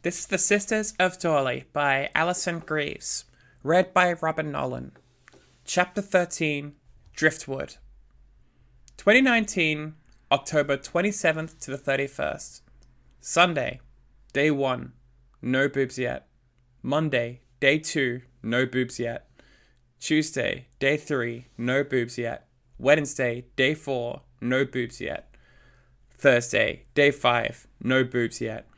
This is The Sisters of Dorley by Alyson Greaves, read by Robin Nolan. Chapter 13, Driftwood. 2019, October 27th to the 31st. Sunday, Day 1, no boobs yet. Monday, Day 2, no boobs yet. Tuesday, Day 3, no boobs yet. Wednesday, Day 4, no boobs yet. Thursday, Day 5, no boobs yet.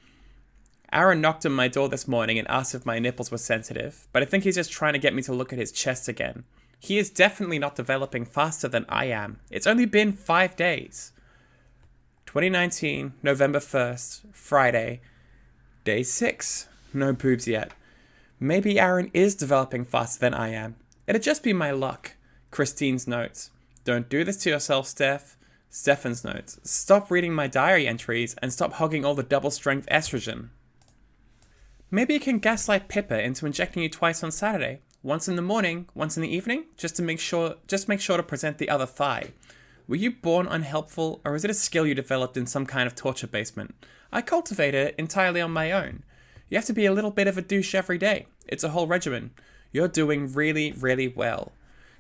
Aaron knocked on my door this morning and asked if my nipples were sensitive, but I think he's just trying to get me to look at his chest again. He is definitely not developing faster than I am. It's only been 5 days. 2019, November 1st, Friday, Day 6, no boobs yet. Maybe Aaron is developing faster than I am. It'd just be my luck. Christine's notes. Don't do this to yourself, Steph. Stefan's notes. Stop reading my diary entries and stop hogging all the double-strength estrogen. Maybe you can gaslight Pippa into injecting you twice on Saturday. Once in the morning, once in the evening, just to make sure to present the other thigh. Were you born unhelpful, or is it a skill you developed in some kind of torture basement? I cultivated it entirely on my own. You have to be a little bit of a douche every day. It's a whole regimen. You're doing really, really well.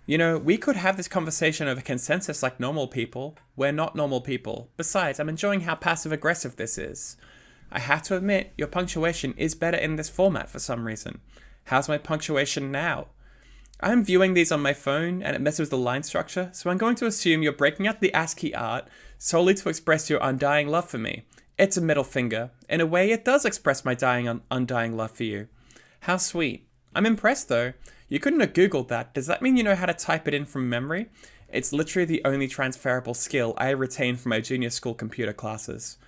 You know, we could have this conversation over consensus like normal people. We're not normal people. Besides, I'm enjoying how passive-aggressive this is. I have to admit, your punctuation is better in this format for some reason. How's my punctuation now? I'm viewing these on my phone and it messes with the line structure, so I'm going to assume you're breaking out the ASCII art solely to express your undying love for me. It's a middle finger. In a way, it does express my undying love for you. How sweet. I'm impressed though. You couldn't have Googled that. Does that mean you know how to type it in from memory? It's literally the only transferable skill I retained from my junior school computer classes.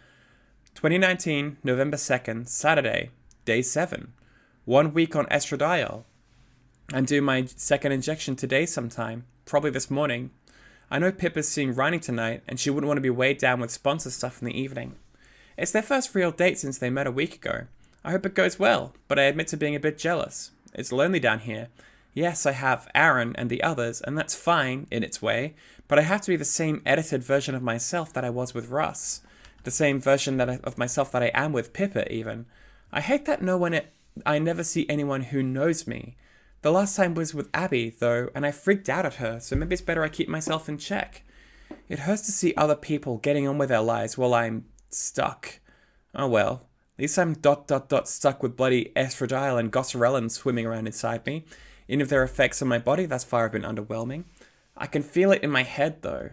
2019, November 2nd, Saturday, Day 7. 1 week on estradiol. I'm doing my second injection today sometime, probably this morning. I know Pippa's seeing Ronnie tonight, and she wouldn't want to be weighed down with sponsor stuff in the evening. It's their first real date since they met a week ago. I hope it goes well, but I admit to being a bit jealous. It's lonely down here. Yes, I have Aaron and the others, and that's fine in its way, but I have to be the same edited version of myself that I was with Russ. The same version of myself that I am with Pippa, even. I hate that I never see anyone who knows me. The last time was with Abby, though, and I freaked out at her, so maybe it's better I keep myself in check. It hurts to see other people getting on with their lives while I'm stuck. Oh well. At least I'm ... stuck with bloody estradiol and goserelin swimming around inside me. Even if their effects on my body thus far have been underwhelming. I can feel it in my head, though.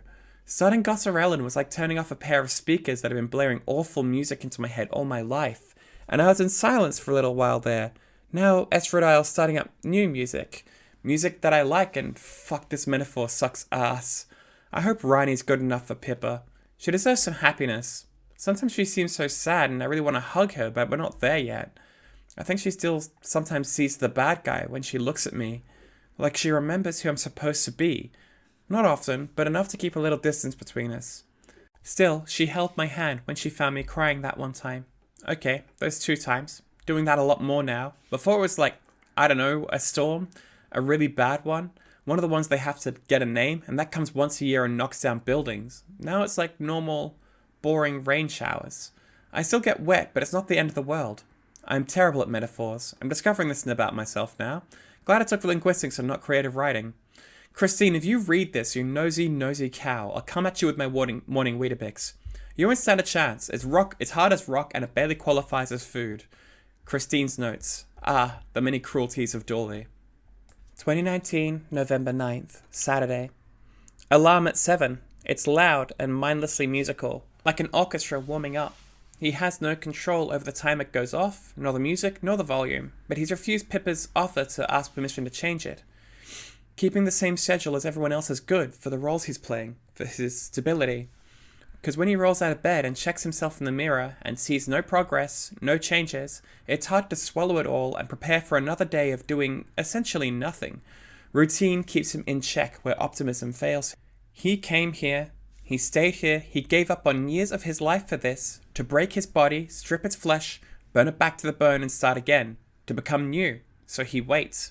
Starting goserelin was like turning off a pair of speakers that have been blaring awful music into my head all my life, and I was in silence for a little while there. Now estradiol's starting up new music that I like, and fuck, this metaphor sucks ass. I hope Ronnie's good enough for Pippa. She deserves some happiness. Sometimes she seems so sad and I really want to hug her, but we're not there yet. I think she still sometimes sees the bad guy when she looks at me, like she remembers who I'm supposed to be. Not often, but enough to keep a little distance between us. Still, she held my hand when she found me crying that one time. Okay, those 2 times. Doing that a lot more now. Before it was like, I don't know, a storm. A really bad one. One of the ones they have to get a name, and that comes once a year and knocks down buildings. Now it's like normal, boring rain showers. I still get wet, but it's not the end of the world. I'm terrible at metaphors. I'm discovering this about myself now. Glad I took linguistics and not creative writing. Christine, if you read this, you nosy cow, I'll come at you with my morning Weetabix. You won't stand a chance. It's hard as rock and it barely qualifies as food. Christine's notes. Ah, the many cruelties of Dorley. 2019, November 9th, Saturday. Alarm at 7. It's loud and mindlessly musical, like an orchestra warming up. He has no control over the time it goes off, nor the music, nor the volume, but he's refused Pippa's offer to ask permission to change it. Keeping the same schedule as everyone else is good for the roles he's playing, for his stability. Because when he rolls out of bed and checks himself in the mirror and sees no progress, no changes, it's hard to swallow it all and prepare for another day of doing essentially nothing. Routine keeps him in check where optimism fails. He came here, he stayed here, he gave up on years of his life for this, to break his body, strip its flesh, burn it back to the bone and start again, to become new. So he waits.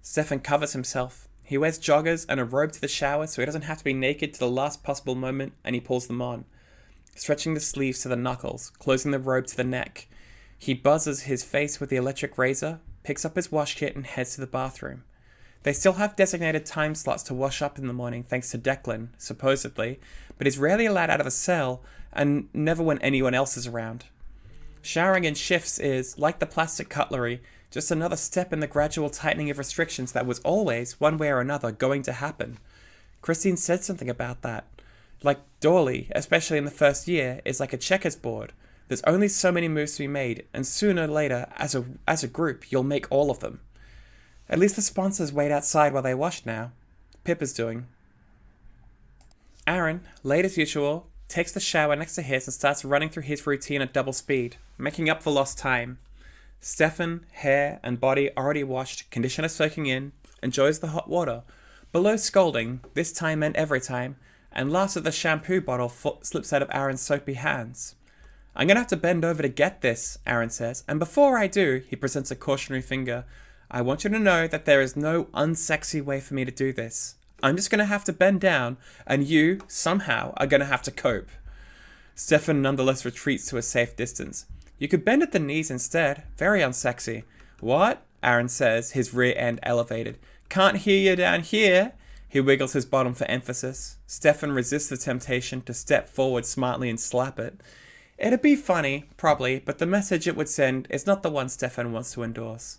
Stefan covers himself. He wears joggers and a robe to the shower so he doesn't have to be naked to the last possible moment, and he pulls them on, stretching the sleeves to the knuckles, closing the robe to the neck. He buzzes his face with the electric razor, picks up his wash kit, and heads to the bathroom. They still have designated time slots to wash up in the morning thanks to Declan, supposedly, but he's rarely allowed out of a cell and never when anyone else is around. Showering in shifts is, like the plastic cutlery, just another step in the gradual tightening of restrictions that was always, one way or another, going to happen. Christine said something about that. Like Dorley, especially in the first year, is like a checkers board. There's only so many moves to be made, and sooner or later, as a group, you'll make all of them. At least the sponsors wait outside while they wash now. Pip is doing. Aaron, late as usual, takes the shower next to his and starts running through his routine at double speed, making up for lost time. Stefan, hair and body already washed, conditioner soaking in, enjoys the hot water. Below scolding, this time and every time, and laughs at the shampoo bottle slips out of Aaron's soapy hands. I'm gonna have to bend over to get this, Aaron says, and before I do, he presents a cautionary finger. I want you to know that there is no unsexy way for me to do this. I'm just gonna have to bend down, and you, somehow, are gonna have to cope. Stefan nonetheless retreats to a safe distance. You could bend at the knees instead. Very unsexy. What? Aaron says, his rear end elevated. Can't hear you down here. He wiggles his bottom for emphasis. Stefan resists the temptation to step forward smartly and slap it. It'd be funny, probably, but the message it would send is not the one Stefan wants to endorse.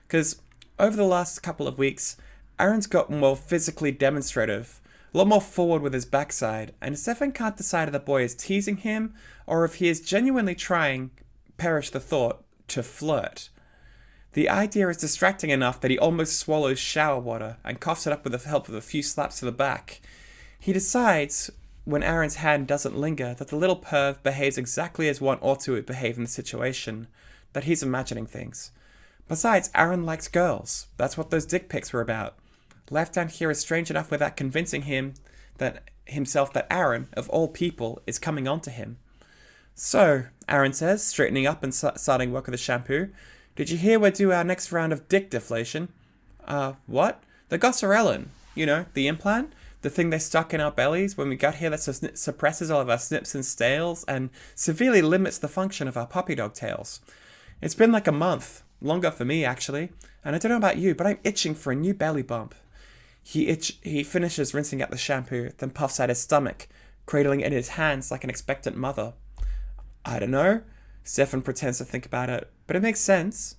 Because over the last couple of weeks, Aaron's gotten more physically demonstrative, a lot more forward with his backside, and Stefan can't decide if the boy is teasing him or if he is genuinely trying, perish the thought, to flirt. The idea is distracting enough that he almost swallows shower water and coughs it up with the help of a few slaps to the back. He decides, when Aaron's hand doesn't linger, that the little perv behaves exactly as one ought to behave in the situation, that he's imagining things. Besides, Aaron likes girls. That's what those dick pics were about. Life down here is strange enough without convincing himself that Aaron, of all people, is coming on to him. So, Aaron says, straightening up and starting work with the shampoo, did you hear we're due our next round of dick deflation? What? The Gossarellin. You know, the implant? The thing they stuck in our bellies when we got here that suppresses all of our snips and stales and severely limits the function of our puppy dog tails. It's been like a month. Longer for me, actually. And I don't know about you, but I'm itching for a new belly bump. He finishes rinsing out the shampoo, then puffs out his stomach, cradling it in his hands like an expectant mother. I don't know. Stefan pretends to think about it, but it makes sense.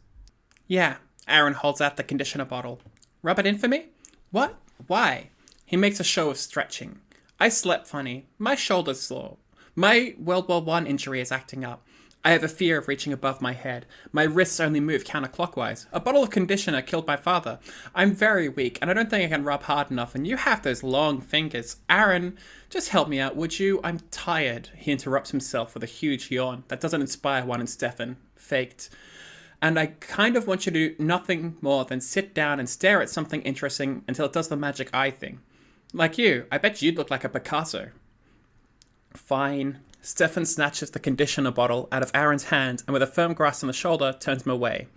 Yeah, Aaron holds out the conditioner bottle. Rub it in for me? What? Why? He makes a show of stretching. I slept funny. My shoulder's sore. My World War I injury is acting up. I have a fear of reaching above my head. My wrists only move counterclockwise. A bottle of conditioner killed my father. I'm very weak, and I don't think I can rub hard enough, and you have those long fingers. Aaron, just help me out, would you? I'm tired. He interrupts himself with a huge yawn that doesn't inspire one in Stefan. Faked. And I kind of want you to do nothing more than sit down and stare at something interesting until it does the magic eye thing. Like you, I bet you'd look like a Picasso. Fine. Stefan snatches the conditioner bottle out of Aaron's hand and with a firm grasp on the shoulder, turns him away.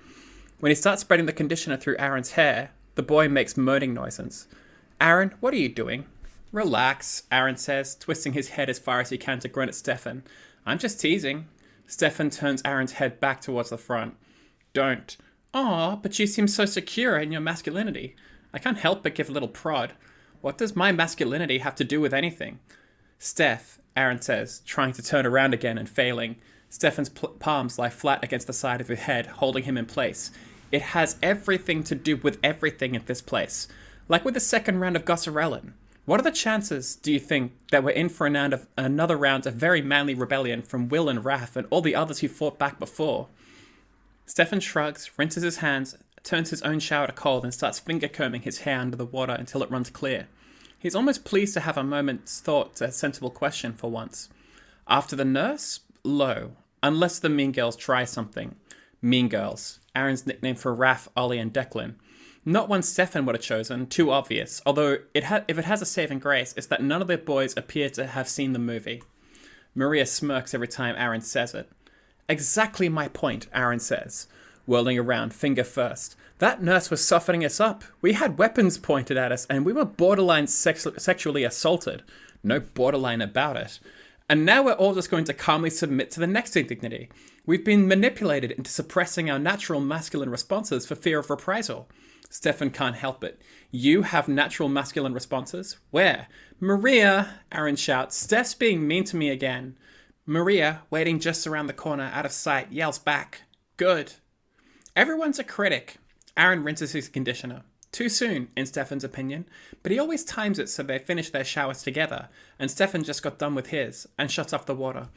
When he starts spreading the conditioner through Aaron's hair, the boy makes moaning noises. Aaron, what are you doing? Relax, Aaron says, twisting his head as far as he can to grin at Stefan. I'm just teasing. Stefan turns Aaron's head back towards the front. Don't. Aw, but you seem so secure in your masculinity. I can't help but give a little prod. What does my masculinity have to do with anything? Steph, Aaron says, trying to turn around again and failing. Stefan's palms lie flat against the side of his head, holding him in place. It has everything to do with everything at this place. Like with the second round of Gossarellin. What are the chances, do you think, that we're in for another round of very manly rebellion from Will and Raph and all the others who fought back before? Stefan shrugs, rinses his hands, turns his own shower to cold and starts finger-combing his hair under the water until it runs clear. He's almost pleased to have a moment's thought to a sensible question for once. After the nurse? Low. Unless the Mean Girls try something. Mean Girls. Aaron's nickname for Raph, Ollie and Declan. Not one Stefan would have chosen, too obvious, although if it has a saving grace, it's that none of the boys appear to have seen the movie. Maria smirks every time Aaron says it. Exactly my point, Aaron says, whirling around, finger first. That nurse was softening us up. We had weapons pointed at us, and we were borderline sexually assaulted. No borderline about it. And now we're all just going to calmly submit to the next indignity. We've been manipulated into suppressing our natural masculine responses for fear of reprisal. Stefan can't help it. You have natural masculine responses? Where? Maria, Aaron shouts. Steph's being mean to me again. Maria, waiting just around the corner, out of sight, yells back. Good. Everyone's a critic. Aaron rinses his conditioner. Too soon, in Stefan's opinion, but he always times it so they finish their showers together, and Stefan just got done with his, and shuts off the water.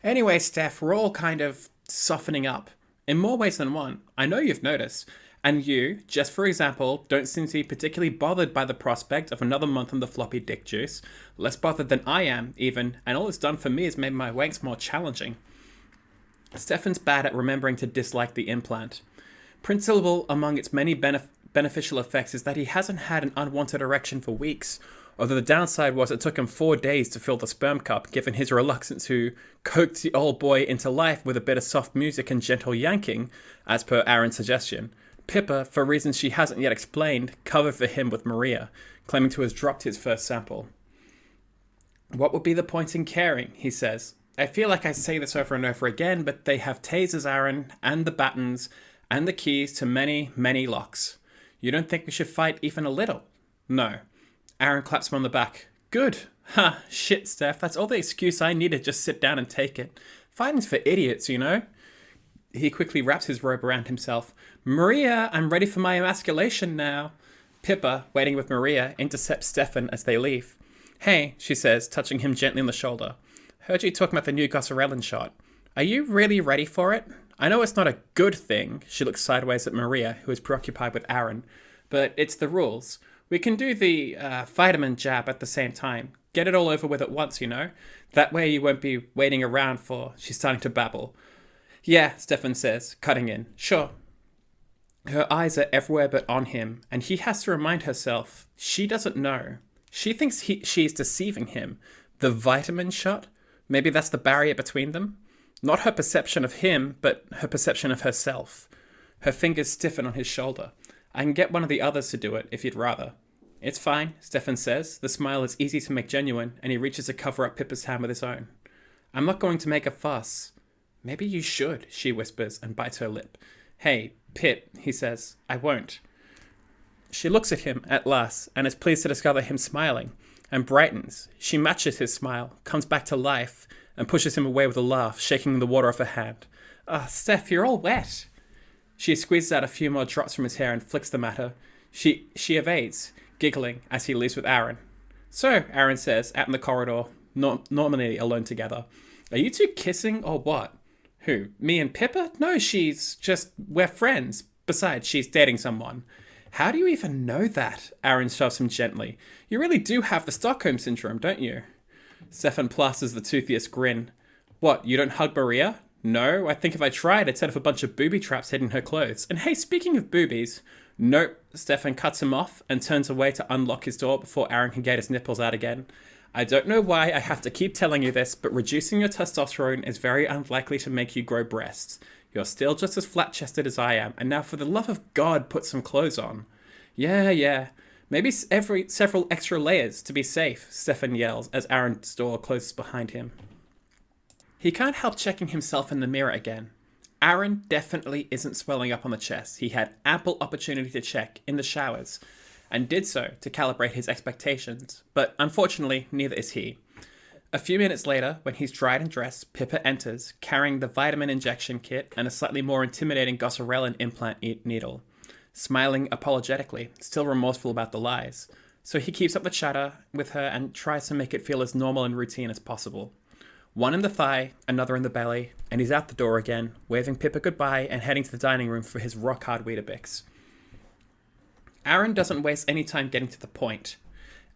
Anyway, Steph, we're all kind of softening up. In more ways than one. I know you've noticed. And you, just for example, don't seem to be particularly bothered by the prospect of another month on the floppy dick juice. Less bothered than I am, even, and all it's done for me is made my wanks more challenging. Stefan's bad at remembering to dislike the implant. Principal among its many beneficial effects is that he hasn't had an unwanted erection for weeks, although the downside was it took him 4 days to fill the sperm cup, given his reluctance to coax the old boy into life with a bit of soft music and gentle yanking, as per Aaron's suggestion. Pippa, for reasons she hasn't yet explained, covered for him with Maria, claiming to have dropped his first sample. What would be the point in caring, he says. I feel like I say this over and over again, but they have tasers, Aaron, and the battens, and the keys to many, many locks. You don't think we should fight even a little? No. Aaron claps him on the back. Good. Ha, shit, Steph, that's all the excuse I need to just sit down and take it. Fighting's for idiots, you know? He quickly wraps his robe around himself. Maria, I'm ready for my emasculation now. Pippa, waiting with Maria, intercepts Stefan as they leave. Hey, she says, touching him gently on the shoulder. Heard you talking about the new Gossarellin shot. Are you really ready for it? I know it's not a good thing. She looks sideways at Maria, who is preoccupied with Aaron. But it's the rules. We can do the vitamin jab at the same time. Get it all over with at once, you know? That way you won't be waiting around for... She's starting to babble. Yeah, Stefan says, cutting in. Sure. Her eyes are everywhere but on him, and he has to remind herself she doesn't know. She thinks she's deceiving him. The vitamin shot? Maybe that's the barrier between them? Not her perception of him, but her perception of herself. Her fingers stiffen on his shoulder. I can get one of the others to do it, if you'd rather. It's fine, Stefan says. The smile is easy to make genuine, and he reaches to cover up Pippa's hand with his own. I'm not going to make a fuss. Maybe you should, she whispers and bites her lip. Hey, Pip, he says, I won't. She looks at him at last and is pleased to discover him smiling and brightens. She matches his smile, comes back to life and pushes him away with a laugh, shaking the water off her hand. Steph, you're all wet. She squeezes out a few more drops from his hair and flicks them at her. She evades, giggling as he leaves with Aaron. So, Aaron says, out in the corridor, normally alone together, are you two kissing or what? Who, me and Pippa? No, we're friends. Besides, she's dating someone. How do you even know that? Aaron shoves him gently. You really do have the Stockholm Syndrome, don't you? Stefan plasters the toothiest grin. What, you don't hug Maria? No, I think if I tried, I'd set up a bunch of booby traps hidden in her clothes. And hey, speaking of boobies... Nope, Stefan cuts him off and turns away to unlock his door before Aaron can get his nipples out again. I don't know why I have to keep telling you this, but reducing your testosterone is very unlikely to make you grow breasts. You're still just as flat-chested as I am, and now for the love of God, put some clothes on. Yeah. Maybe several extra layers to be safe, Stefan yells as Aaron's door closes behind him. He can't help checking himself in the mirror again. Aaron definitely isn't swelling up on the chest. He had ample opportunity to check in the showers, and did so to calibrate his expectations, but unfortunately, neither is he. A few minutes later, when he's dried and dressed, Pippa enters, carrying the vitamin injection kit and a slightly more intimidating Gossarellin implant needle, smiling apologetically, still remorseful about the lies. So he keeps up the chatter with her and tries to make it feel as normal and routine as possible. One in the thigh, another in the belly, and he's out the door again, waving Pippa goodbye and heading to the dining room for his rock-hard Weetabix. Aaron doesn't waste any time getting to the point.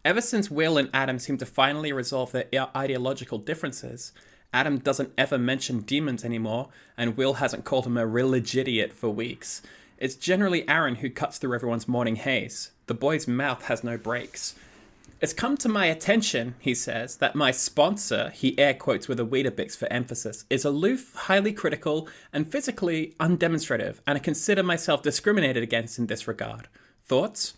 Ever since Will and Adam seem to finally resolve their ideological differences, Adam doesn't ever mention demons anymore, and Will hasn't called him a religidiot for weeks. It's generally Aaron who cuts through everyone's morning haze. The boy's mouth has no brakes. It's come to my attention, he says, that my sponsor, he air quotes with a Weetabix for emphasis, is aloof, highly critical, and physically undemonstrative, and I consider myself discriminated against in this regard. Thoughts?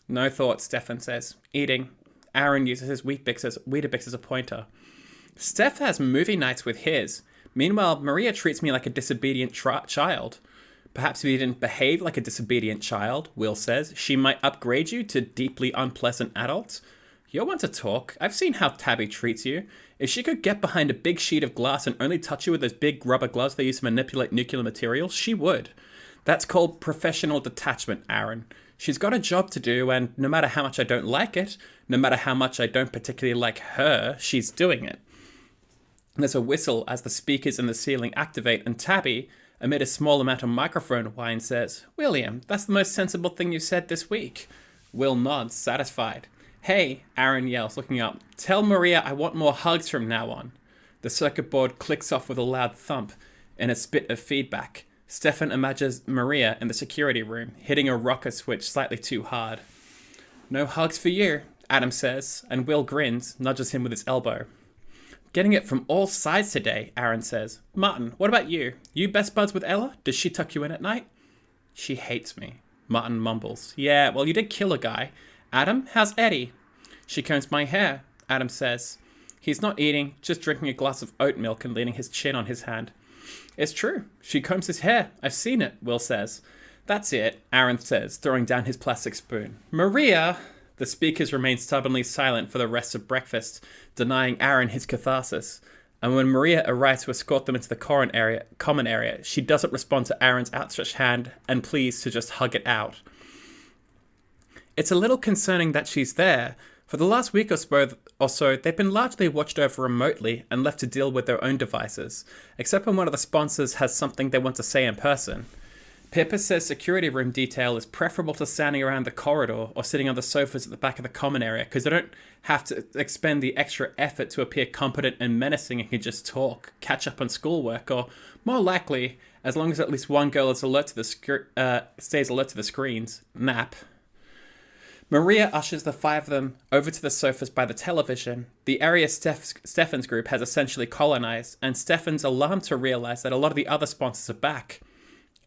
No thoughts, Stefan says. Eating. Aaron uses his Weetabix as a pointer. Steph has movie nights with his. Meanwhile, Maria treats me like a disobedient child. Perhaps if you didn't behave like a disobedient child, Will says, she might upgrade you to deeply unpleasant adult. You're one to talk. I've seen how Tabby treats you. If she could get behind a big sheet of glass and only touch you with those big rubber gloves they use to manipulate nuclear materials, she would. That's called professional detachment, Aaron. She's got a job to do, and no matter how much I don't like it, no matter how much I don't particularly like her, she's doing it. There's a whistle as the speakers in the ceiling activate, and Tabby, amid a small amount of microphone whine, says, William, that's the most sensible thing you've said this week. Will nods, satisfied. Hey, Aaron yells, looking up. Tell Maria I want more hugs from now on. The circuit board clicks off with a loud thump and a spit of feedback. Stefan imagines Maria in the security room, hitting a rocker switch slightly too hard. No hugs for you, Adam says, and Will grins, nudges him with his elbow. Getting it from all sides today, Aaron says. Martin, what about you? You best buds with Ella? Does she tuck you in at night? She hates me, Martin mumbles. Yeah, well, you did kill a guy. Adam, how's Eddie? She combs my hair, Adam says. He's not eating, just drinking a glass of oat milk and leaning his chin on his hand. It's true. She combs his hair. I've seen it, Will says. That's it, Aaron says, throwing down his plastic spoon. Maria! The speakers remain stubbornly silent for the rest of breakfast, denying Aaron his catharsis. And when Maria arrives to escort them into the common area, she doesn't respond to Aaron's outstretched hand and pleads to just hug it out. It's a little concerning that she's there. For the last week or so, they've been largely watched over remotely and left to deal with their own devices, except when one of the sponsors has something they want to say in person. Pippa says security room detail is preferable to standing around the corridor or sitting on the sofas at the back of the common area because they don't have to expend the extra effort to appear competent and menacing and can just talk, catch up on schoolwork, or more likely, as long as at least one girl is stays alert to the screens, nap. Maria ushers the five of them over to the sofas by the television. The area Stefan's group has essentially colonized, and Stefan's alarmed to realize that a lot of the other sponsors are back.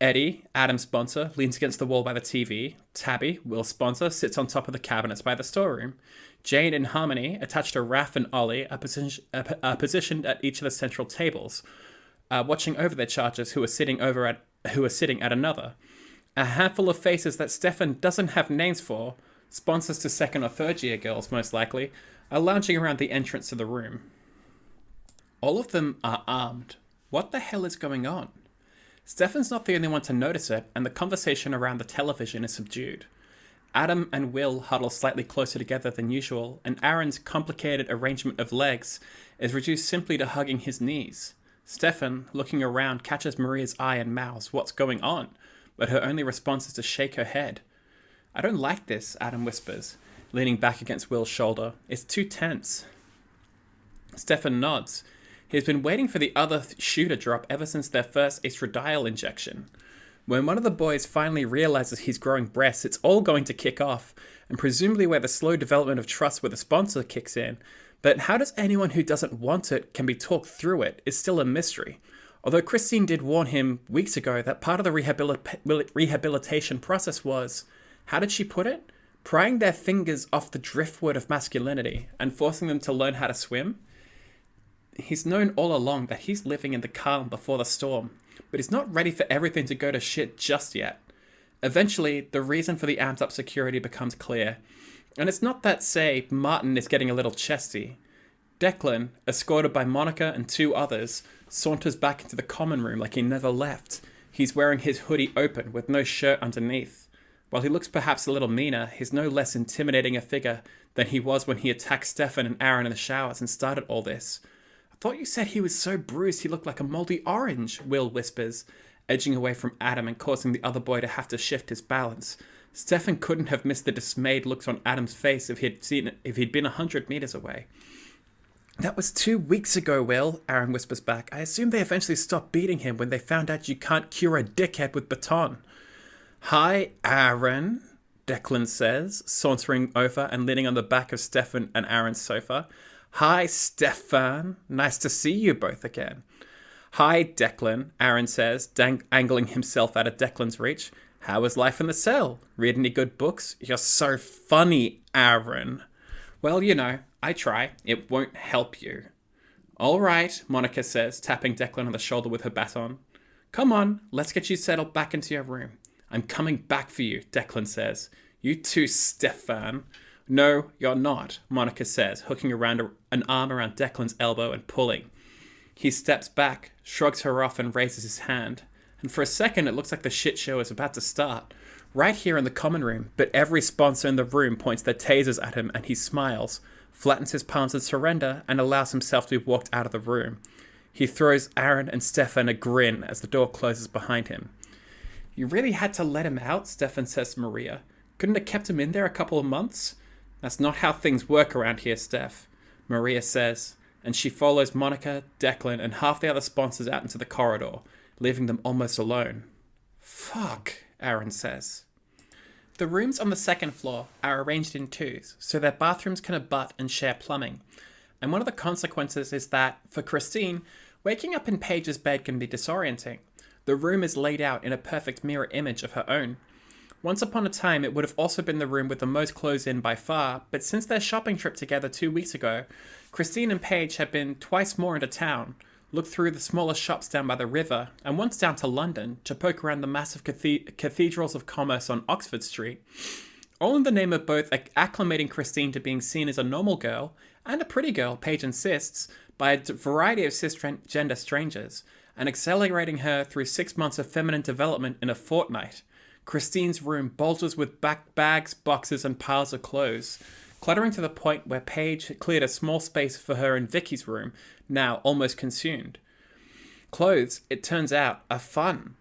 Eddie, Adam's sponsor, leans against the wall by the TV. Tabby, Will's sponsor, sits on top of the cabinets by the storeroom. Jane and Harmony, attached to Raph and Ollie, are positioned at each of the central tables, watching over their charges who are sitting at another. A handful of faces that Stefan doesn't have names for, sponsors to second or third year girls most likely, are lounging around the entrance to the room. All of them are armed. What the hell is going on? Stefan's not the only one to notice it, and the conversation around the television is subdued. Adam and Will huddle slightly closer together than usual, and Aaron's complicated arrangement of legs is reduced simply to hugging his knees. Stefan, looking around, catches Maria's eye and mouths what's going on, but her only response is to shake her head. I don't like this, Adam whispers, leaning back against Will's shoulder. It's too tense. Stefan nods. He's been waiting for the other shoe to drop ever since their first estradiol injection. When one of the boys finally realizes he's growing breasts, it's all going to kick off, and presumably where the slow development of trust with a sponsor kicks in. But how does anyone who doesn't want it can be talked through it is still a mystery. Although Christine did warn him weeks ago that part of the rehabilitation process was, how did she put it? Prying their fingers off the driftwood of masculinity and forcing them to learn how to swim. He's known all along that he's living in the calm before the storm, but he's not ready for everything to go to shit just yet. Eventually, the reason for the amped up security becomes clear, and it's not that, say, Martin is getting a little chesty. Declan, escorted by Monica and two others, saunters back into the common room like he never left. He's wearing his hoodie open with no shirt underneath. While he looks perhaps a little meaner, he's no less intimidating a figure than he was when he attacked Stefan and Aaron in the showers and started all this. I thought you said he was so bruised he looked like a moldy orange, Will whispers, edging away from Adam and causing the other boy to have to shift his balance. Stefan couldn't have missed the dismayed looks on Adam's face if he'd been 100 meters away. That was 2 weeks ago, Will, Aaron whispers back. I assume they eventually stopped beating him when they found out you can't cure a dickhead with baton. Hi, Aaron, Declan says, sauntering over and leaning on the back of Stefan and Aaron's sofa. Hi, Stefan. Nice to see you both again. Hi, Declan, Aaron says, angling himself out of Declan's reach. How is life in the cell? Read any good books? You're so funny, Aaron. Well, you know, I try. It won't help you. All right, Monica says, tapping Declan on the shoulder with her baton. Come on, let's get you settled back into your room. I'm coming back for you, Declan says. You too, Stefan. No, you're not, Monica says, hooking around an arm around Declan's elbow and pulling. He steps back, shrugs her off and raises his hand. And for a second it looks like the shit show is about to start. Right here in the common room, but every sponsor in the room points their tasers at him and he smiles, flattens his palms in surrender and allows himself to be walked out of the room. He throws Aaron and Stefan a grin as the door closes behind him. You really had to let him out, Stefan says to Maria. Couldn't have kept him in there a couple of months? That's not how things work around here, Steph, Maria says, and she follows Monica, Declan, and half the other sponsors out into the corridor, leaving them almost alone. Fuck, Aaron says. The rooms on the second floor are arranged in twos, so their bathrooms can abut and share plumbing. And one of the consequences is that, for Christine, waking up in Paige's bed can be disorienting. The room is laid out in a perfect mirror image of her own. Once upon a time, it would have also been the room with the most clothes in by far, but since their shopping trip together 2 weeks ago, Christine and Paige have been twice more into town, looked through the smaller shops down by the river, and once down to London to poke around the massive cathedrals of commerce on Oxford Street, all in the name of both acclimating Christine to being seen as a normal girl and a pretty girl, Paige insists, by a variety of cisgender strangers, and accelerating her through 6 months of feminine development in a fortnight. Christine's room bulges with bags, boxes, and piles of clothes, cluttering to the point where Paige cleared a small space for her in Vicky's room, now almost consumed. Clothes, it turns out, are fun.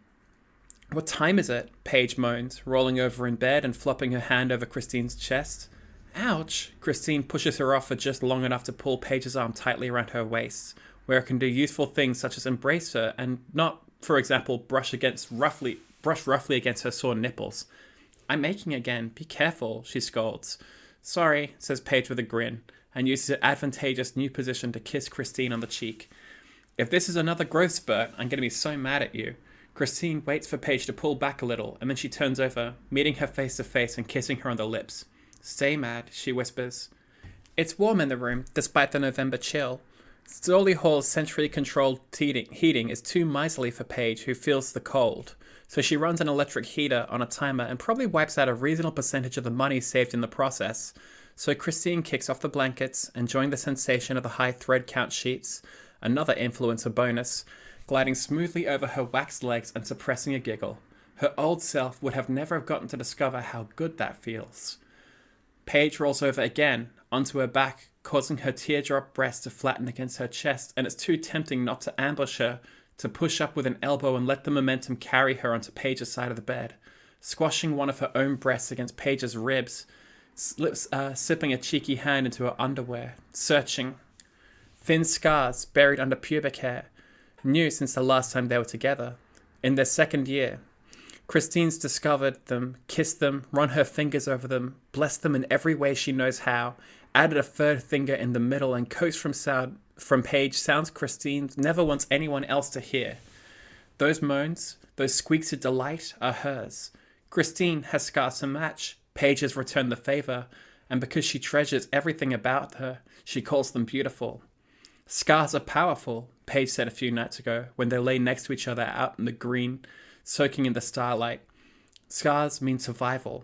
What time is it? Paige moans, rolling over in bed and flopping her hand over Christine's chest. Ouch! Christine pushes her off for just long enough to pull Paige's arm tightly around her waist, where it can do useful things such as embrace her and not, for example, brush roughly against her sore nipples. I'm aching again. Be careful, she scolds. Sorry, says Paige with a grin, and uses her advantageous new position to kiss Christine on the cheek. If this is another growth spurt, I'm going to be so mad at you. Christine waits for Paige to pull back a little, and then she turns over, meeting her face to face and kissing her on the lips. Stay mad, she whispers. It's warm in the room, despite the November chill. Dorley Hall's centrally controlled heating is too miserly for Paige, who feels the cold. So she runs an electric heater on a timer and probably wipes out a reasonable percentage of the money saved in the process. So Christine kicks off the blankets, enjoying the sensation of the high thread count sheets, another influencer bonus, gliding smoothly over her waxed legs and suppressing a giggle. Her old self would have never gotten to discover how good that feels. Paige rolls over again, onto her back, causing her teardrop breast to flatten against her chest, and it's too tempting not to ambush her, to push up with an elbow and let the momentum carry her onto Paige's side of the bed, squashing one of her own breasts against Paige's ribs, slipping a cheeky hand into her underwear, searching. Thin scars buried under pubic hair, new since the last time they were together, in their second year. Christine's discovered them, kissed them, run her fingers over them, blessed them in every way she knows how, added a third finger in the middle, and coaxed from Paige sounds Christine never wants anyone else to hear. Those moans, those squeaks of delight are hers. Christine has scars to match. Paige has returned the favor, and because she treasures everything about her, she calls them beautiful. Scars are powerful, Paige said a few nights ago when they lay next to each other out in the green, soaking in the starlight. Scars mean survival.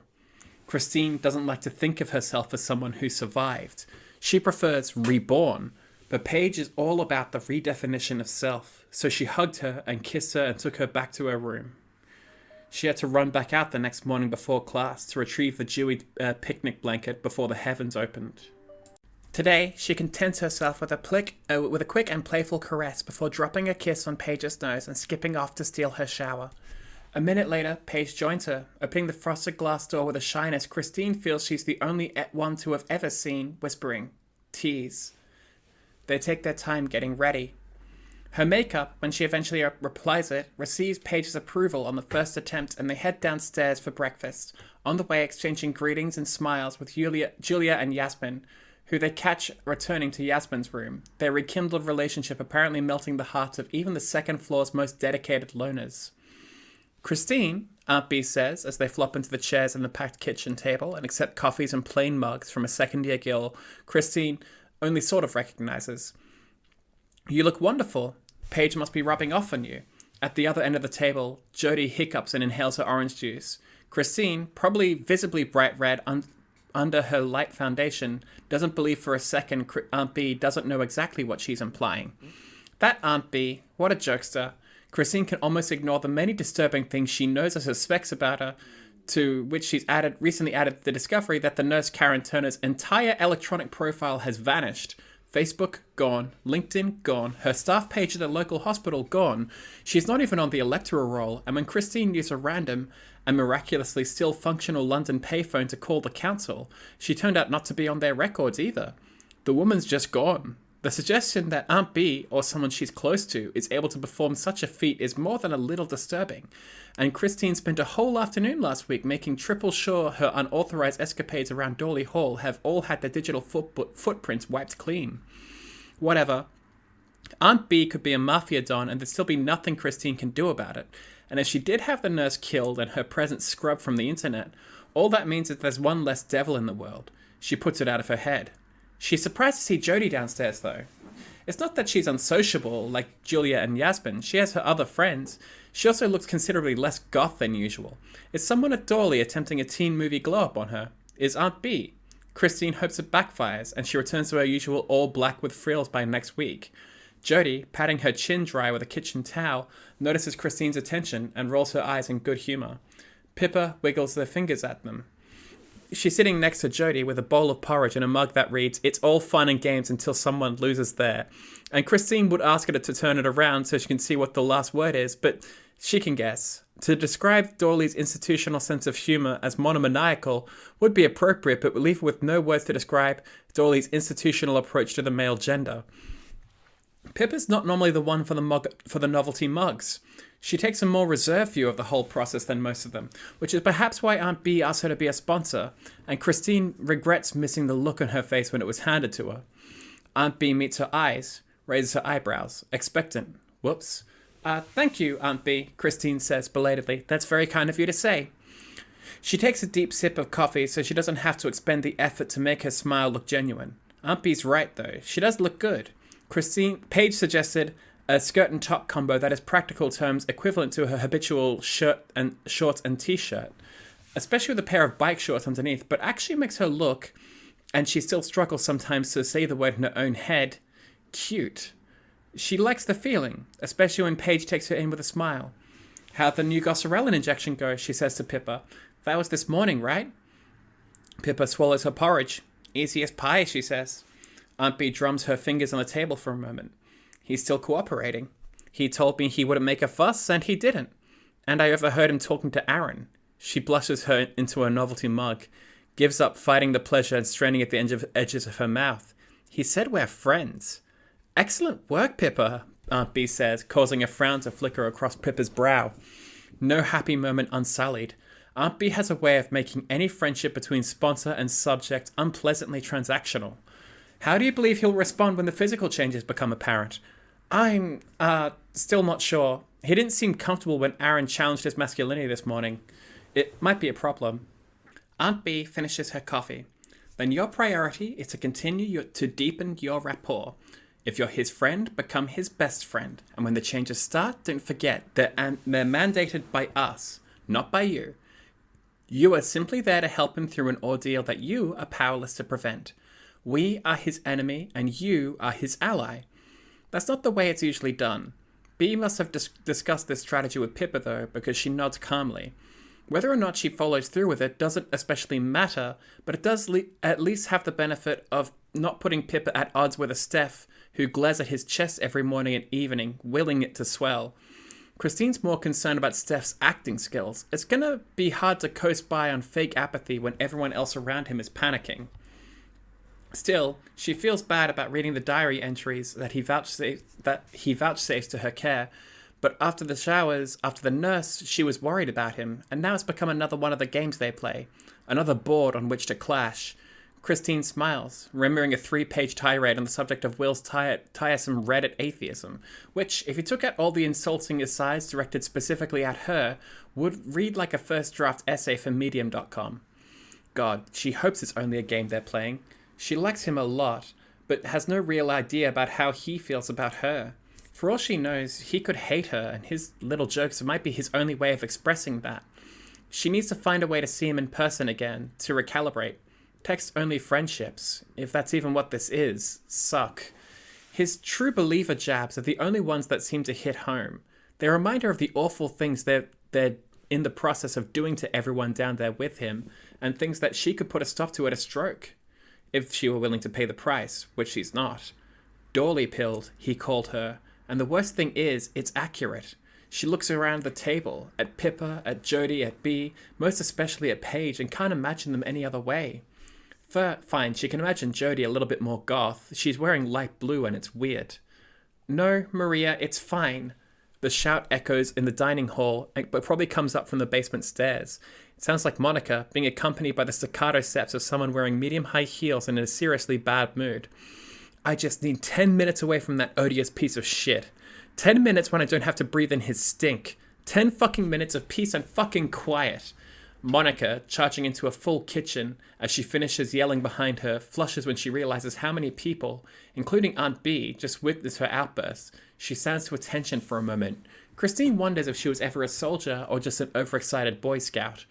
Christine doesn't like to think of herself as someone who survived. She prefers reborn, but Paige is all about the redefinition of self, so she hugged her and kissed her and took her back to her room. She had to run back out the next morning before class to retrieve the dewy picnic blanket before the heavens opened. Today, she contents herself with a quick and playful caress before dropping a kiss on Paige's nose and skipping off to steal her shower. A minute later, Paige joins her, opening the frosted glass door with a shyness Christine feels she's the only one to have ever seen, whispering, "Tease." They take their time getting ready. Her makeup, when she eventually replies it, receives Paige's approval on the first attempt, and they head downstairs for breakfast, on the way exchanging greetings and smiles with Julia and Yasmin, who they catch returning to Yasmin's room, their rekindled relationship apparently melting the hearts of even the second floor's most dedicated loners. Christine, Aunt B says, as they flop into the chairs in the packed kitchen table and accept coffees and plain mugs from a second-year girl Christine only sort of recognizes. You look wonderful. Paige must be rubbing off on you. At the other end of the table, Jody hiccups and inhales her orange juice. Christine, probably visibly bright red under her light foundation, doesn't believe for a second Aunt B doesn't know exactly what she's implying. That Aunt B, what a jokester. Christine can almost ignore the many disturbing things she knows or suspects about her, to which she's recently added the discovery that the nurse Karen Turner's entire electronic profile has vanished. Facebook, gone. LinkedIn, gone. Her staff page at the local hospital, gone. She's not even on the electoral roll, and when Christine used a random and miraculously still functional London payphone to call the council, she turned out not to be on their records either. The woman's just gone. The suggestion that Aunt B, or someone she's close to, is able to perform such a feat is more than a little disturbing, and Christine spent a whole afternoon last week making triple sure her unauthorized escapades around Dorley Hall have all had their digital footprints wiped clean. Whatever. Aunt B could be a mafia don and there'd still be nothing Christine can do about it, and if she did have the nurse killed and her presence scrubbed from the internet, all that means is there's one less devil in the world. She puts it out of her head. She's surprised to see Jody downstairs, though. It's not that she's unsociable, like Julia and Yasmin. She has her other friends. She also looks considerably less goth than usual. Is someone at Dorley attempting a teen movie glow-up on her? Is Aunt B? Christine hopes it backfires, and she returns to her usual all black with frills by next week. Jody, patting her chin dry with a kitchen towel, notices Christine's attention and rolls her eyes in good humour. Pippa wiggles their fingers at them. She's sitting next to Jody with a bowl of porridge and a mug that reads, "It's all fun and games until someone loses there." And Christine would ask her to turn it around so she can see what the last word is, but she can guess. To describe Dorley's institutional sense of humour as monomaniacal would be appropriate, but would leave her with no words to describe Dorley's institutional approach to the male gender. Pippa's not normally the one for the novelty mugs. She takes a more reserved view of the whole process than most of them, which is perhaps why Aunt B asked her to be a sponsor, and Christine regrets missing the look on her face when it was handed to her. Aunt B meets her eyes, raises her eyebrows, expectant. Whoops. Thank you, Aunt B, Christine says belatedly. That's very kind of you to say. She takes a deep sip of coffee so she doesn't have to expend the effort to make her smile look genuine. Aunt B's right, though. She does look good. Paige suggested a skirt and top combo that is practical terms equivalent to her habitual shorts and t-shirt, especially with a pair of bike shorts underneath, but actually makes her look, and she still struggles sometimes to say the word in her own head, cute. She likes the feeling, especially when Paige takes her in with a smile. How'd the new Goserelin injection go, she says to Pippa. That was this morning, right? Pippa swallows her porridge. Easy as pie, she says. Aunt B drums her fingers on the table for a moment. He's still cooperating. He told me he wouldn't make a fuss, and he didn't. And I overheard him talking to Aaron. She blushes her into a novelty mug, gives up fighting the pleasure and straining at the edges of her mouth. He said we're friends. Excellent work, Pippa, Aunt B says, causing a frown to flicker across Pippa's brow. No happy moment unsullied. Aunt B has a way of making any friendship between sponsor and subject unpleasantly transactional. How do you believe he'll respond when the physical changes become apparent? I'm, still not sure. He didn't seem comfortable when Aaron challenged his masculinity this morning. It might be a problem. Aunt B finishes her coffee. Then your priority is to continue to deepen your rapport. If you're his friend, become his best friend. And when the changes start, don't forget they're mandated by us, not by you. You are simply there to help him through an ordeal that you are powerless to prevent. We are his enemy, and you are his ally. That's not the way it's usually done. B must have discussed this strategy with Pippa, though, because she nods calmly. Whether or not she follows through with it doesn't especially matter, but it does at least have the benefit of not putting Pippa at odds with a Steph, who glares at his chest every morning and evening, willing it to swell. Christine's more concerned about Steph's acting skills. It's gonna be hard to coast by on fake apathy when everyone else around him is panicking. Still, she feels bad about reading the diary entries that he vouchsafes to her care, but after the showers, after the nurse, she was worried about him, and now it's become another one of the games they play, another board on which to clash. Christine smiles, remembering a 3-page tirade on the subject of Will's tiresome Reddit atheism, which, if you took out all the insulting asides directed specifically at her, would read like a first draft essay for Medium.com. God, she hopes it's only a game they're playing. She likes him a lot, but has no real idea about how he feels about her. For all she knows, he could hate her, and his little jokes might be his only way of expressing that. She needs to find a way to see him in person again, to recalibrate. Text-only friendships, if that's even what this is, suck. His true believer jabs are the only ones that seem to hit home. They remind her of the awful things they're in the process of doing to everyone down there with him, and things that she could put a stop to at a stroke, if she were willing to pay the price, which she's not. Dorley-pilled, he called her, and the worst thing is, it's accurate. She looks around the table, at Pippa, at Jodie, at Bea, most especially at Paige, and can't imagine them any other way. Fine, she can imagine Jodie a little bit more goth. She's wearing light blue and it's weird. No, Maria, it's fine. The shout echoes in the dining hall, but probably comes up from the basement stairs. It sounds like Monica, being accompanied by the staccato steps of someone wearing medium-high heels and in a seriously bad mood. I just need 10 minutes away from that odious piece of shit. 10 minutes when I don't have to breathe in his stink. 10 fucking minutes of peace and fucking quiet. Monica, charging into a full kitchen as she finishes yelling behind her, flushes when she realizes how many people, including Aunt Bea, just witnessed her outburst. She stands to attention for a moment. Christine wonders if she was ever a soldier or just an overexcited Boy Scout.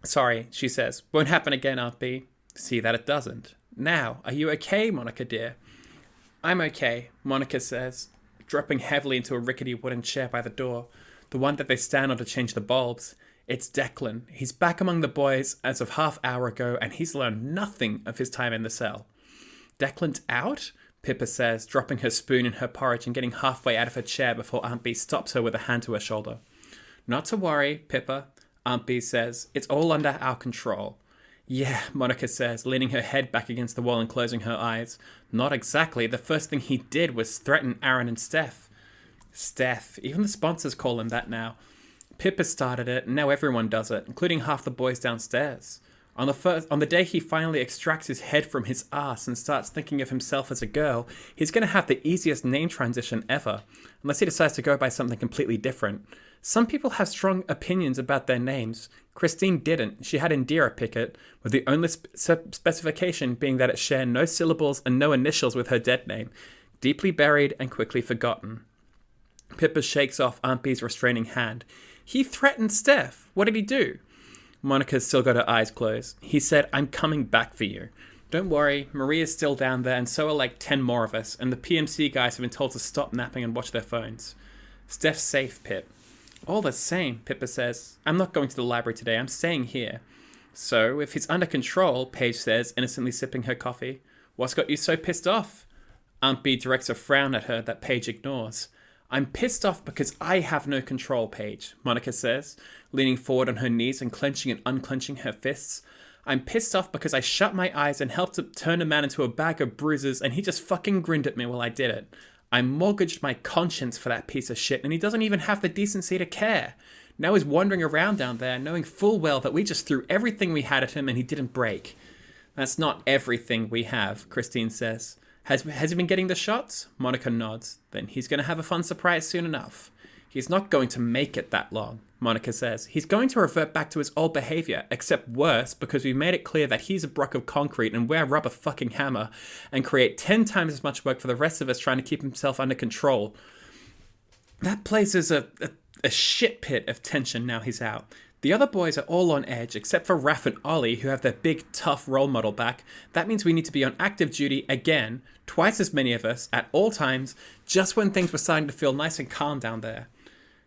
Sorry, she says. Won't happen again, Aunt Bea. See that it doesn't. Now, are you okay, Monica dear? I'm okay, Monica says, dropping heavily into a rickety wooden chair by the door, the one that they stand on to change the bulbs. It's Declan. He's back among the boys as of half hour ago, and he's learned nothing of his time in the cell. Declan's out? Pippa says, dropping her spoon in her porridge and getting halfway out of her chair before Aunt Bea stops her with a hand to her shoulder. Not to worry, Pippa, Aunt Bea says. It's all under our control. Yeah, Monica says, leaning her head back against the wall and closing her eyes. Not exactly. The first thing he did was threaten Aaron and Steph. Steph. Even the sponsors call him that now. Pippa started it, and now everyone does it, including half the boys downstairs. On the day he finally extracts his head from his ass and starts thinking of himself as a girl, he's going to have the easiest name transition ever, unless he decides to go by something completely different. Some people have strong opinions about their names. Christine didn't. She had Indira pick it, with the only specification being that it shared no syllables and no initials with her dead name, deeply buried and quickly forgotten. Pippa shakes off Aunt Bea's restraining hand. He threatened Steph. What did he do? Monica's still got her eyes closed. He said, I'm coming back for you. Don't worry, Maria's still down there, and so are like 10 more of us, and the PMC guys have been told to stop napping and watch their phones. Steph's safe, Pip. All the same, Pippa says. I'm not going to the library today, I'm staying here. So, if he's under control, Paige says, innocently sipping her coffee. What's got you so pissed off? Aunt Bea directs a frown at her that Paige ignores. I'm pissed off because I have no control, Paige, Monica says, leaning forward on her knees and clenching and unclenching her fists. I'm pissed off because I shut my eyes and helped to turn a man into a bag of bruises and he just fucking grinned at me while I did it. I mortgaged my conscience for that piece of shit and he doesn't even have the decency to care. Now he's wandering around down there knowing full well that we just threw everything we had at him and he didn't break. That's not everything we have, Christine says. Has he been getting the shots? Monica nods. Then he's going to have a fun surprise soon enough. He's not going to make it that long, Monica says. He's going to revert back to his old behavior, except worse because we made it clear that he's a block of concrete and we're a rubber fucking hammer and create 10 times as much work for the rest of us trying to keep himself under control. That place is a shit pit of tension now he's out. The other boys are all on edge, except for Raph and Ollie, who have their big, tough role model back. That means we need to be on active duty again, twice as many of us, at all times, just when things were starting to feel nice and calm down there.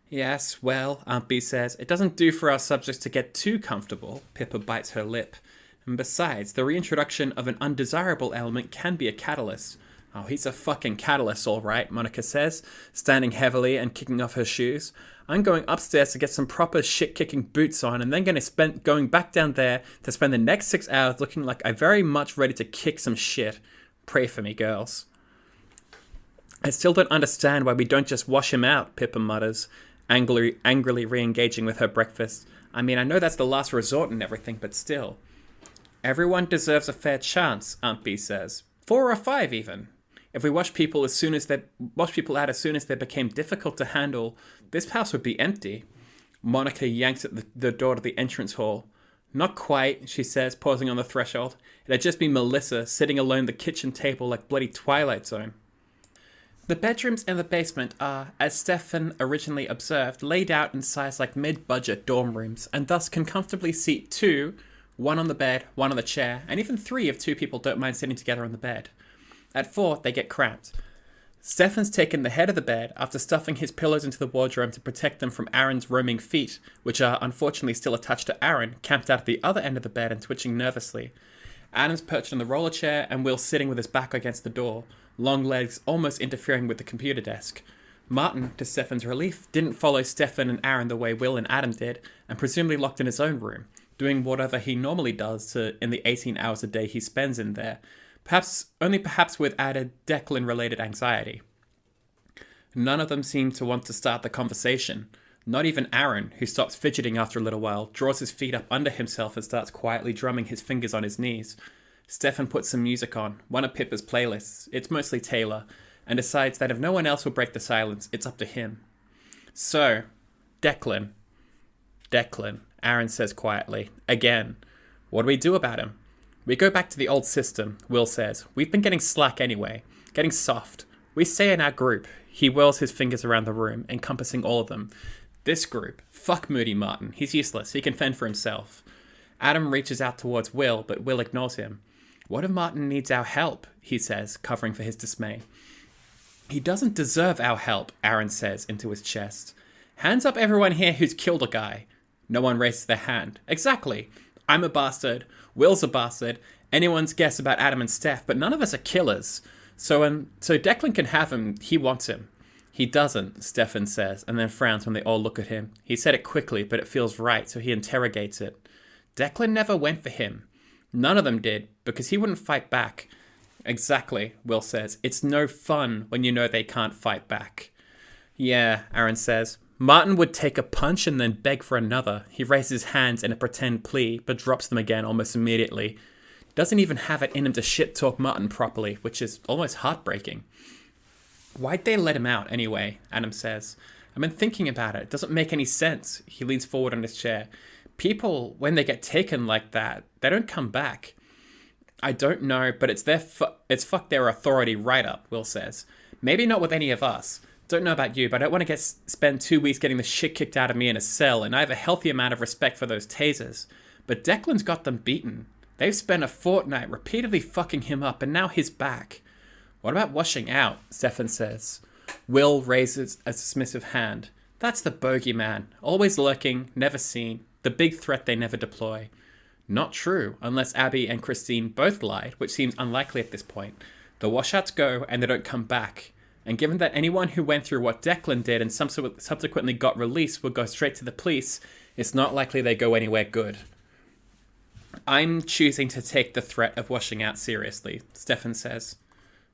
Yes, well, Aunt Bea says, it doesn't do for our subjects to get too comfortable. Pippa bites her lip. And besides, the reintroduction of an undesirable element can be a catalyst. Oh, he's a fucking catalyst, all right, Monica says, standing heavily and kicking off her shoes. I'm going upstairs to get some proper shit-kicking boots on and then going back down there to spend the next 6 hours looking like I'm very much ready to kick some shit. Pray for me, girls. I still don't understand why we don't just wash him out, Pippa mutters, angrily re-engaging with her breakfast. I mean, I know that's the last resort and everything, but still. Everyone deserves a fair chance, Aunt Bea says. 4 or 5 even. If we wash people out as soon as they became difficult to handle, this house would be empty. Monica yanks at the door to the entrance hall. Not quite, she says, pausing on the threshold. It'd just be Melissa sitting alone at the kitchen table like bloody Twilight Zone. The bedrooms in the basement are, as Stefan originally observed, laid out in size like mid-budget dorm rooms, and thus can comfortably seat two, one on the bed, one on the chair, and even three if two people don't mind sitting together on the bed. At four, they get cramped. Stefan's taken the head of the bed after stuffing his pillows into the wardrobe to protect them from Aaron's roaming feet, which are unfortunately still attached to Aaron, camped out at the other end of the bed and twitching nervously. Adam's perched on the roller chair and Will's sitting with his back against the door, long legs almost interfering with the computer desk. Martin, to Stefan's relief, didn't follow Stefan and Aaron the way Will and Adam did, and presumably locked in his own room, doing whatever he normally does in the 18 hours a day he spends in there, perhaps with added Declan-related anxiety. None of them seem to want to start the conversation. Not even Aaron, who stops fidgeting after a little while, draws his feet up under himself and starts quietly drumming his fingers on his knees. Stefan puts some music on, one of Pippa's playlists, it's mostly Taylor, and decides that if no one else will break the silence, it's up to him. So, Declan, Aaron says quietly, again. What do we do about him? We go back to the old system, Will says. We've been getting slack anyway, getting soft. We stay in our group. He whirls his fingers around the room, encompassing all of them. This group. Fuck Moody Martin. He's useless. He can fend for himself. Adam reaches out towards Will, but Will ignores him. What if Martin needs our help? He says, covering for his dismay. He doesn't deserve our help, Aaron says into his chest. Hands up everyone here who's killed a guy. No one raises their hand. Exactly. I'm a bastard. Will's a bastard. Anyone's guess about Adam and Steph, but none of us are killers. So Declan can have him. He wants him. He doesn't, Stefan says, and then frowns when they all look at him. He said it quickly, but it feels right, so he interrogates it. Declan never went for him. None of them did, because he wouldn't fight back. Exactly, Will says. It's no fun when you know they can't fight back. Yeah, Aaron says. Martin would take a punch and then beg for another. He raises his hands in a pretend plea, but drops them again almost immediately. Doesn't even have it in him to shit-talk Martin properly, which is almost heartbreaking. Why'd they let him out anyway? Adam says. I've been thinking about it. It doesn't make any sense. He leans forward on his chair. People, when they get taken like that, they don't come back. I don't know, but it's fuck their authority right up, Will says. Maybe not with any of us. Don't know about you, but I don't want to spend 2 weeks getting the shit kicked out of me in a cell, and I have a healthy amount of respect for those tasers. But Declan's got them beaten. They've spent a fortnight repeatedly fucking him up, and now he's back. What about washing out? Stefan says. Will raises a dismissive hand. That's the bogeyman. Always lurking, never seen. The big threat they never deploy. Not true, unless Abby and Christine both lied, which seems unlikely at this point. The washouts go, and they don't come back. And given that anyone who went through what Declan did and subsequently got released would go straight to the police, it's not likely they go anywhere good. I'm choosing to take the threat of washing out seriously, Stefan says.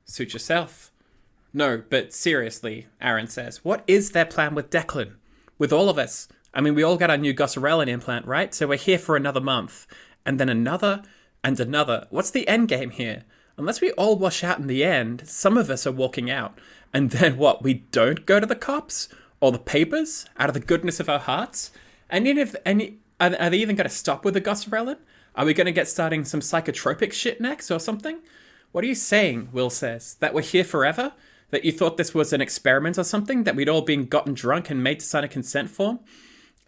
Suit yourself. No, but seriously, Aaron says. What is their plan with Declan? With all of us? I mean, we all got our new Goserelin implant, right? So we're here for another month. And then another, and another. What's the end game here? Unless we all wash out in the end, some of us are walking out. And then what? We don't go to the cops? Or the papers? Out of the goodness of our hearts? And are they even going to stop with the Goserelin? Are we going to get starting some psychotropic shit next or something? What are you saying, Will says? That we're here forever? That you thought this was an experiment or something? That we'd all been gotten drunk and made to sign a consent form?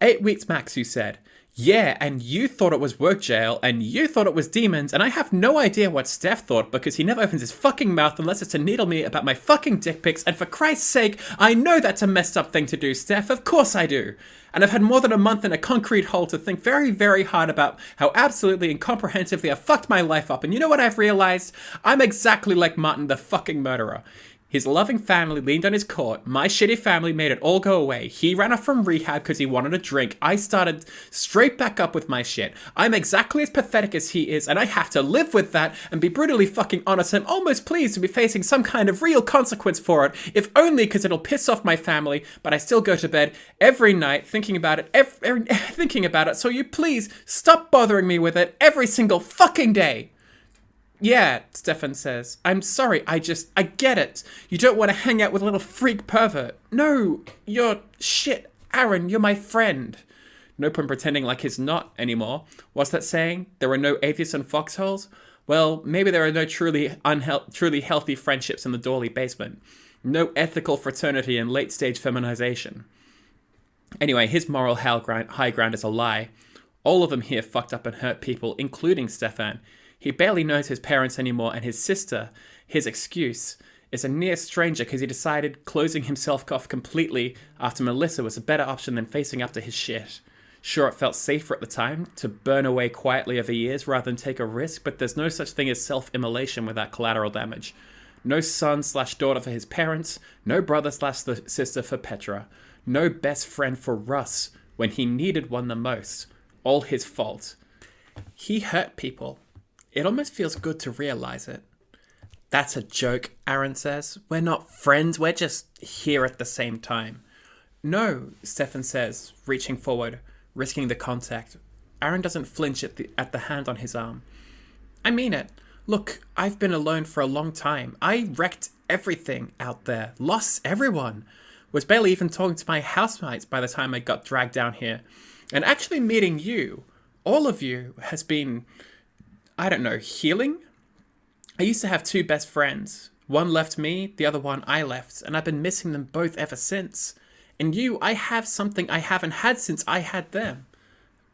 8 weeks max, you said. Yeah, and you thought it was work jail, and you thought it was demons, and I have no idea what Steph thought because he never opens his fucking mouth unless it's to needle me about my fucking dick pics, and for Christ's sake, I know that's a messed up thing to do, Steph, of course I do. And I've had more than a month in a concrete hole to think very, very hard about how absolutely incomprehensively I've fucked my life up, and you know what I've realized? I'm exactly like Martin the fucking murderer. His loving family leaned on his court. My shitty family made it all go away. He ran off from rehab because he wanted a drink. I started straight back up with my shit. I'm exactly as pathetic as he is, and I have to live with that and be brutally fucking honest. I'm almost pleased to be facing some kind of real consequence for it, if only because it'll piss off my family, but I still go to bed every night thinking about it, so you please stop bothering me with it every single fucking day. Yeah, Stefan says. I'm sorry, I get it. You don't want to hang out with a little freak pervert. No, you're shit. Aaron, you're my friend. No point pretending like he's not anymore. What's that saying? There are no atheists in foxholes? Well, maybe there are no truly healthy friendships in the Dorley basement. No ethical fraternity and late-stage feminization. Anyway, his moral high ground is a lie. All of them here fucked up and hurt people, including Stefan. He barely knows his parents anymore, and his sister, his excuse, is a near stranger because he decided closing himself off completely after Melissa was a better option than facing up to his shit. Sure, it felt safer at the time to burn away quietly over years rather than take a risk, but there's no such thing as self-immolation without collateral damage. No son/daughter for his parents, no brother/sister for Petra, no best friend for Russ when he needed one the most. All his fault. He hurt people. It almost feels good to realize it. That's a joke, Aaron says. We're not friends, we're just here at the same time. No, Stefan says, reaching forward, risking the contact. Aaron doesn't flinch at the hand on his arm. I mean it. Look, I've been alone for a long time. I wrecked everything out there. Lost everyone. Was barely even talking to my housemates by the time I got dragged down here. And actually meeting you, all of you, has been, I don't know, healing? I used to have two best friends. One left me, the other one I left, and I've been missing them both ever since. And you, I have something I haven't had since I had them.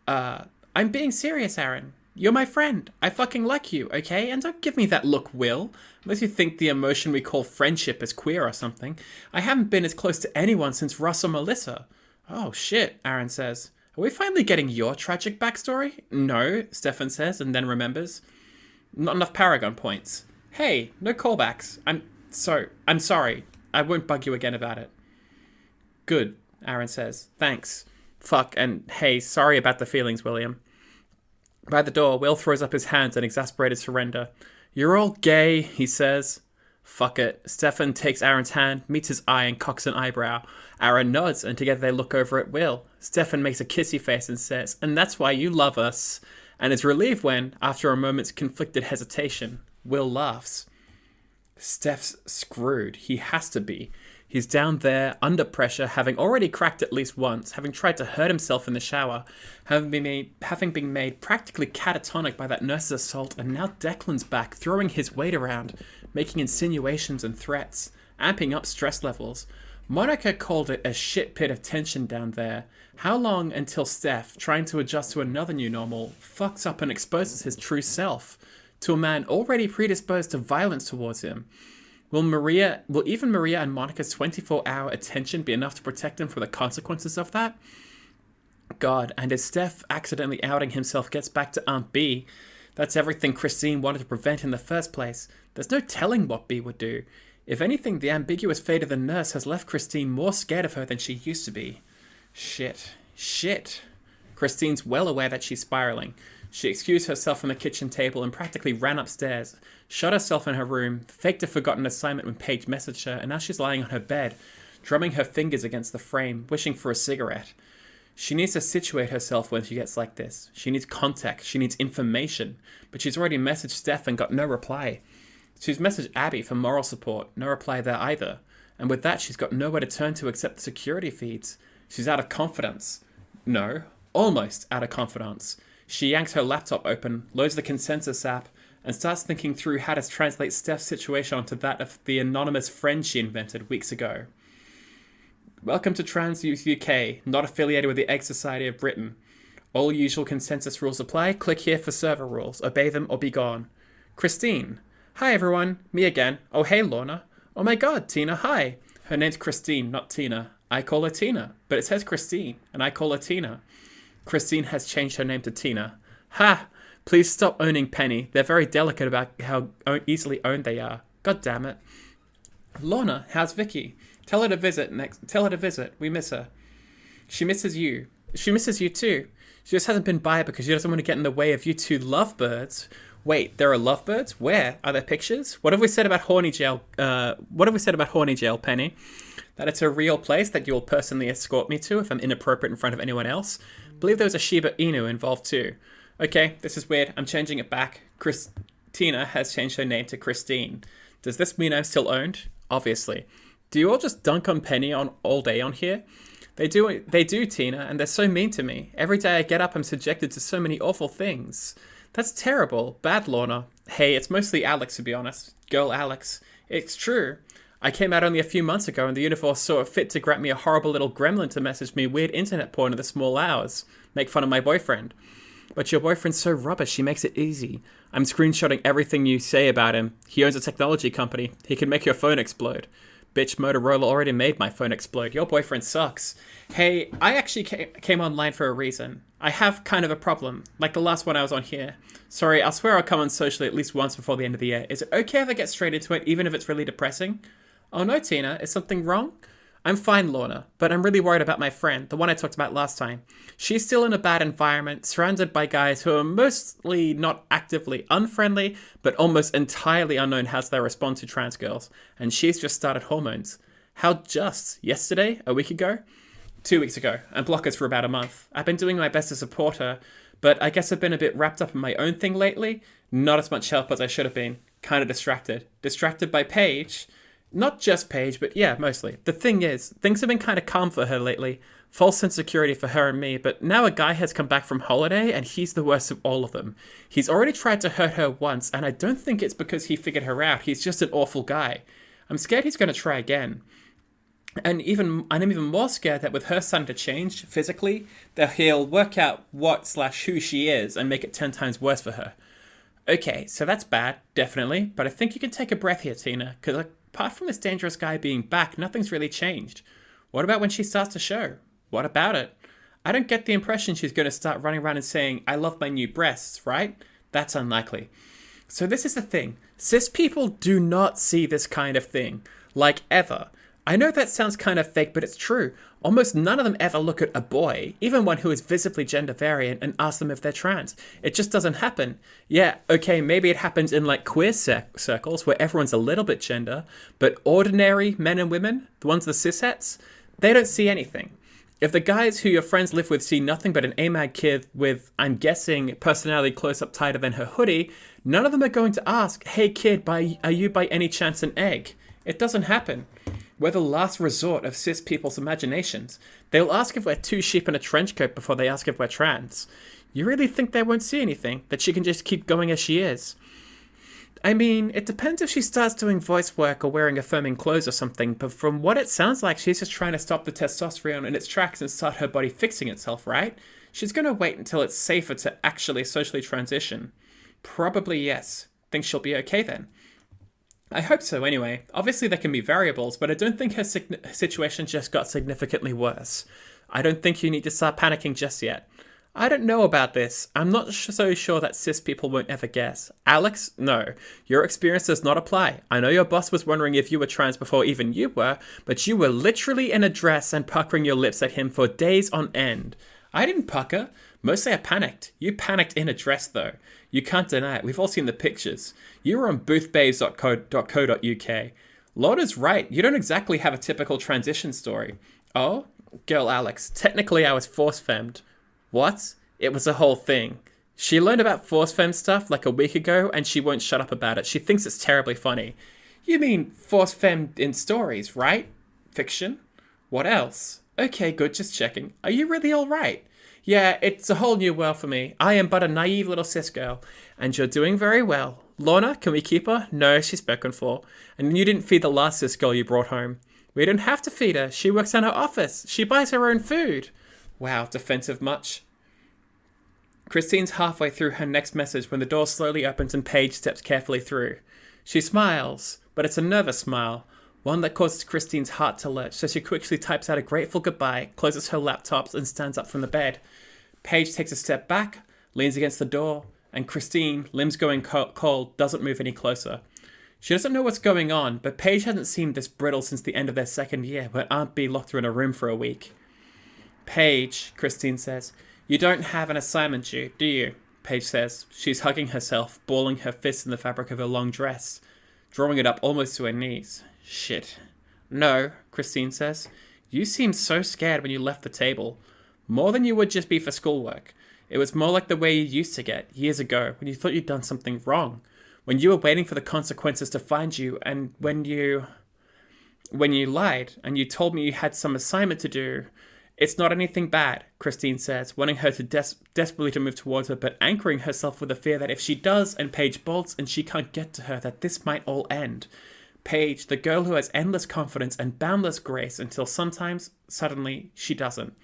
I'm being serious, Aaron. You're my friend. I fucking like you, okay? And don't give me that look, Will. Unless you think the emotion we call friendship is queer or something. I haven't been as close to anyone since Russ or Melissa. Oh, shit, Aaron says. Are we finally getting your tragic backstory? No, Stefan says, and then remembers. Not enough Paragon points. Hey, no callbacks. I'm sorry. I won't bug you again about it. Good, Aaron says. Thanks. Fuck, and hey, sorry about the feelings, William. By the door, Will throws up his hands in exasperated surrender. You're all gay, he says. Fuck it. Stefan takes Aaron's hand, meets his eye, and cocks an eyebrow. Aaron nods, and together they look over at Will. Stefan makes a kissy face and says, and that's why you love us. And is relieved when, after a moment's conflicted hesitation, Will laughs. Steph's screwed. He has to be. He's down there, under pressure, having already cracked at least once, having tried to hurt himself in the shower, having been made practically catatonic by that nurse's assault, and now Declan's back, throwing his weight around, making insinuations and threats, amping up stress levels. Monica called it a shit pit of tension down there. How long until Steph, trying to adjust to another new normal, fucks up and exposes his true self to a man already predisposed to violence towards him? Will even Maria and Monica's 24-hour attention be enough to protect him from the consequences of that? God, and as Steph accidentally outing himself gets back to Aunt B, that's everything Christine wanted to prevent in the first place. There's no telling what B would do. If anything, the ambiguous fate of the nurse has left Christine more scared of her than she used to be. Shit. Christine's well aware that she's spiraling. She excused herself from the kitchen table and practically ran upstairs, shut herself in her room, faked a forgotten assignment when Paige messaged her, and now she's lying on her bed, drumming her fingers against the frame, wishing for a cigarette. She needs to situate herself when she gets like this. She needs context, she needs information, but she's already messaged Steph and got no reply. She's messaged Abby for moral support, no reply there either, and with that she's got nowhere to turn to except the security feeds. She's out of confidence. No, almost out of confidence. She yanks her laptop open, loads the consensus app, and starts thinking through how to translate Steph's situation onto that of the anonymous friend she invented weeks ago. Welcome to Trans Youth UK, not affiliated with the Egg Society of Britain. All usual consensus rules apply. Click here for server rules. Obey them or be gone. Christine. Hi everyone, me again. Oh hey Lorna. Oh my god, Tina, hi. Her name's Christine, not Tina. I call her Tina, but it says Christine, and I call her Tina. Christine has changed her name to Tina. Ha! Please stop owning Penny. They're very delicate about how easily owned they are. God damn it. Lorna, how's Vicky? Tell her to visit. We miss her. She misses you. She misses you too. She just hasn't been by because she doesn't want to get in the way of you two lovebirds. Wait, there are lovebirds? Where? Are there pictures? What have we said about Horny Jail? Penny? That it's a real place that you'll personally escort me to if I'm inappropriate in front of anyone else? Believe there was a Shiba Inu involved too. Okay, this is weird. I'm changing it back. Tina has changed her name to Christine. Does this mean I'm still owned? Obviously. Do you all just dunk on Penny all day on here? They do, Tina, and they're so mean to me. Every day I get up, I'm subjected to so many awful things. That's terrible. Bad, Lorna. Hey, it's mostly Alex, to be honest. Girl Alex. It's true. I came out only a few months ago, and the universe saw it fit to grant me a horrible little gremlin to message me weird internet porn in the small hours. Make fun of my boyfriend. But your boyfriend's so rubbish, he makes it easy. I'm screenshotting everything you say about him. He owns a technology company. He can make your phone explode. Bitch, Motorola already made my phone explode. Your boyfriend sucks. Hey, I actually came online for a reason. I have kind of a problem, like the last one I was on here. Sorry, I'll swear I'll come on socially at least once before the end of the year. Is it okay if I get straight into it, even if it's really depressing? Oh no, Tina, is something wrong? I'm fine, Lorna, but I'm really worried about my friend, the one I talked about last time. She's still in a bad environment, surrounded by guys who are mostly not actively unfriendly, but almost entirely unknown how they respond to trans girls, and she's just started hormones. How just? Yesterday? A week ago? 2 weeks ago, and blockers for about a month. I've been doing my best to support her, but I guess I've been a bit wrapped up in my own thing lately. Not as much help as I should have been. Kind of distracted. Distracted by Paige. Not just Paige, but yeah, mostly. The thing is, things have been kind of calm for her lately. False insecurity for her and me, but now a guy has come back from holiday and he's the worst of all of them. He's already tried to hurt her once, and I don't think it's because he figured her out. He's just an awful guy. I'm scared he's going to try again. And I'm even more scared that with her starting to change physically, that he'll work out what/who she is and make it 10 times worse for her. Okay, so that's bad, definitely, but I think you can take a breath here, Tina, because apart from this dangerous guy being back, nothing's really changed. What about when she starts to show? What about it? I don't get the impression she's going to start running around and saying, I love my new breasts, right? That's unlikely. So this is the thing. Cis people do not see this kind of thing. Like, ever. I know that sounds kind of fake, but it's true. Almost none of them ever look at a boy, even one who is visibly gender variant, and ask them if they're trans. It just doesn't happen. Yeah, okay, maybe it happens in like queer circles where everyone's a little bit gender, but ordinary men and women, the ones the cishets, they don't see anything. If the guys who your friends live with see nothing but an AMAG kid with, I'm guessing, personality close up tighter than her hoodie, none of them are going to ask, hey kid, are you by any chance an egg? It doesn't happen. We're the last resort of cis people's imaginations. They'll ask if we're two sheep in a trench coat before they ask if we're trans. You really think they won't see anything? That she can just keep going as she is? I mean, it depends if she starts doing voice work or wearing affirming clothes or something, but from what it sounds like, she's just trying to stop the testosterone in its tracks and start her body fixing itself, right? She's going to wait until it's safer to actually socially transition. Probably yes. Think she'll be okay then? I hope so anyway. Obviously there can be variables, but I don't think her situation just got significantly worse. I don't think you need to start panicking just yet. I don't know about this. I'm not so sure that cis people won't ever guess. Alex, no. Your experience does not apply. I know your boss was wondering if you were trans before even you were, but you were literally in a dress and puckering your lips at him for days on end. I didn't pucker. Mostly I panicked. You panicked in a dress though. You can't deny it. We've all seen the pictures. You were on boothbabes.co.uk. Lorna's right. You don't exactly have a typical transition story. Oh? Girl Alex, technically I was force-femmed. What? It was a whole thing. She learned about force-femme stuff like a week ago and she won't shut up about it. She thinks it's terribly funny. You mean force-femmed in stories, right? Fiction? What else? Okay, good, just checking. Are you really alright? Yeah, it's a whole new world for me. I am but a naive little cis girl, and you're doing very well. Lorna, can we keep her? No, she's spoken for. And you didn't feed the last cis girl you brought home. We don't have to feed her. She works in her office. She buys her own food. Wow, defensive much? Christine's halfway through her next message when the door slowly opens and Paige steps carefully through. She smiles, but it's a nervous smile, one that causes Christine's heart to lurch, so she quickly types out a grateful goodbye, closes her laptops, and stands up from the bed. Paige takes a step back, leans against the door, and Christine, limbs going cold, doesn't move any closer. She doesn't know what's going on, but Paige hasn't seemed this brittle since the end of their second year, when Aunt B locked her in a room for a week. Paige, Christine says, you don't have an assignment due, do you? Paige says. She's hugging herself, balling her fists in the fabric of her long dress, drawing it up almost to her knees. Shit. No, Christine says. You seemed so scared when you left the table. More than you would just be for schoolwork. It was more like the way you used to get, years ago, when you thought you'd done something wrong. When you were waiting for the consequences to find you, and when you lied, and you told me you had some assignment to do, It's not anything bad, Christine says, wanting her to desperately to move towards her, but anchoring herself with the fear that if she does and Paige bolts and she can't get to her, that this might all end. Paige, the girl who has endless confidence and boundless grace until sometimes, suddenly, she doesn't.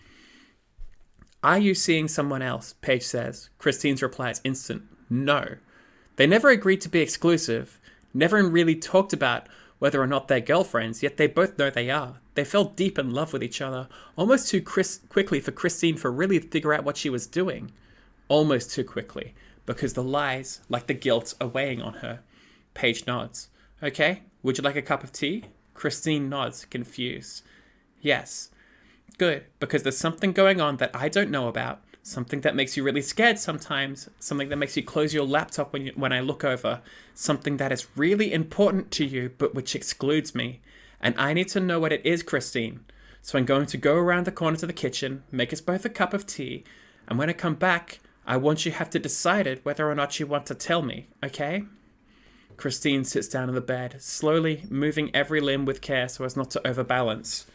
Are you seeing someone else? Paige says. Christine's reply is instant. No. They never agreed to be exclusive, never really talked about whether or not they're girlfriends, yet they both know they are. They fell deep in love with each other, almost too quickly for Christine to really figure out what she was doing. Almost too quickly, because the lies, like the guilt, are weighing on her. Paige nods. Okay, would you like a cup of tea? Christine nods, confused. Yes. Good, because there's something going on that I don't know about. Something that makes you really scared sometimes. Something that makes you close your laptop when I look over. Something that is really important to you, but which excludes me. And I need to know what it is, Christine. So I'm going to go around the corner to the kitchen, make us both a cup of tea, and when I come back, I want you to have to decide whether or not you want to tell me, okay? Christine sits down on the bed, slowly moving every limb with care so as not to overbalance.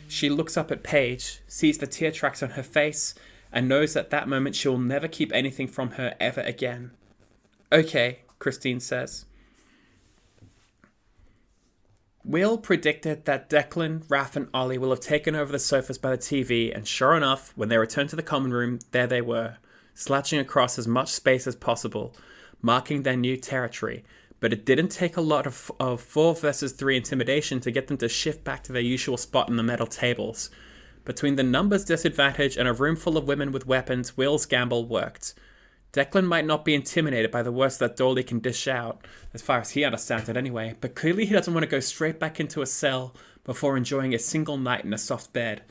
She looks up at Paige, sees the tear tracks on her face, and knows at that moment she will never keep anything from her ever again. Okay, Christine says. Will predicted that Declan, Raph, and Ollie will have taken over the sofas by the TV, and sure enough, when they returned to the common room, there they were, slouching across as much space as possible, marking their new territory. But it didn't take a lot of 4 versus 3 intimidation to get them to shift back to their usual spot in the metal tables. Between the numbers disadvantage and a room full of women with weapons, Will's gamble worked. Declan might not be intimidated by the worst that Dorley can dish out, as far as he understands it anyway, but clearly he doesn't want to go straight back into a cell before enjoying a single night in a soft bed.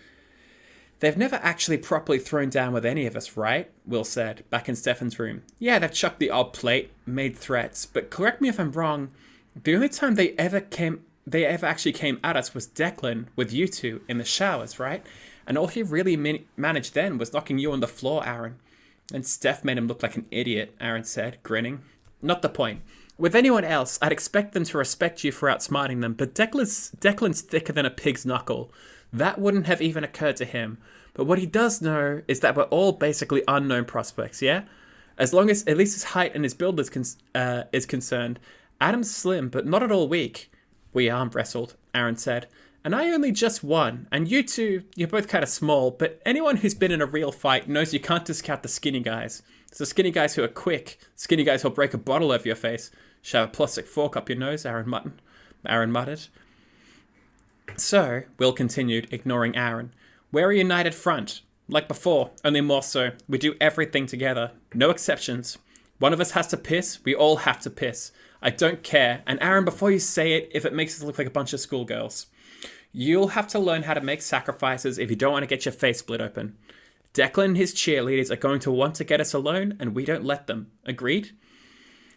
They've never actually properly thrown down with any of us, right? Will said, back in Stefan's room. Yeah, they've chucked the odd plate, made threats, but correct me if I'm wrong, the only time they ever actually came at us was Declan with you two in the showers, right? And all he really managed then was knocking you on the floor, Aaron. And Steph made him look like an idiot, Aaron said, grinning. Not the point. With anyone else, I'd expect them to respect you for outsmarting them, but Declan's thicker than a pig's knuckle. That wouldn't have even occurred to him. But what he does know is that we're all basically unknown prospects, yeah? As long as at least his height and his build is concerned, Adam's slim, but not at all weak. We arm wrestled, Aaron said. And I only just won, and you two, you're both kind of small, but anyone who's been in a real fight knows you can't discount the skinny guys. It's the skinny guys who are quick, skinny guys who'll break a bottle over your face, shove a plastic fork up your nose, Aaron muttered. So, Will continued, ignoring Aaron, we're a united front. Like before, only more so. We do everything together. No exceptions. One of us has to piss, we all have to piss. I don't care, and Aaron, before you say it, if it makes us look like a bunch of schoolgirls. You'll have to learn how to make sacrifices if you don't want to get your face split open. Declan and his cheerleaders are going to want to get us alone, and we don't let them. Agreed?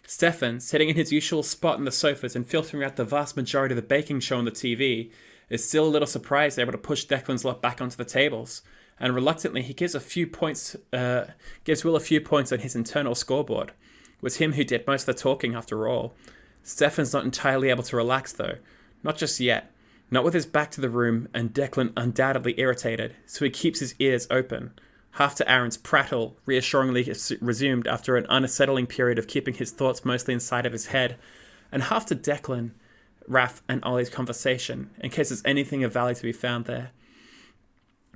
Stefan, sitting in his usual spot on the sofas and filtering out the vast majority of the baking show on the TV, is still a little surprised they're able to push Declan's lot back onto the tables, and reluctantly he gives Will a few points on his internal scoreboard. It was him who did most of the talking after all. Stefan's not entirely able to relax though. Not just yet. Not with his back to the room and Declan undoubtedly irritated, so he keeps his ears open. Half to Aaron's prattle, reassuringly resumed after an unsettling period of keeping his thoughts mostly inside of his head, and half to Declan, Raph, and Ollie's conversation, in case there's anything of value to be found there.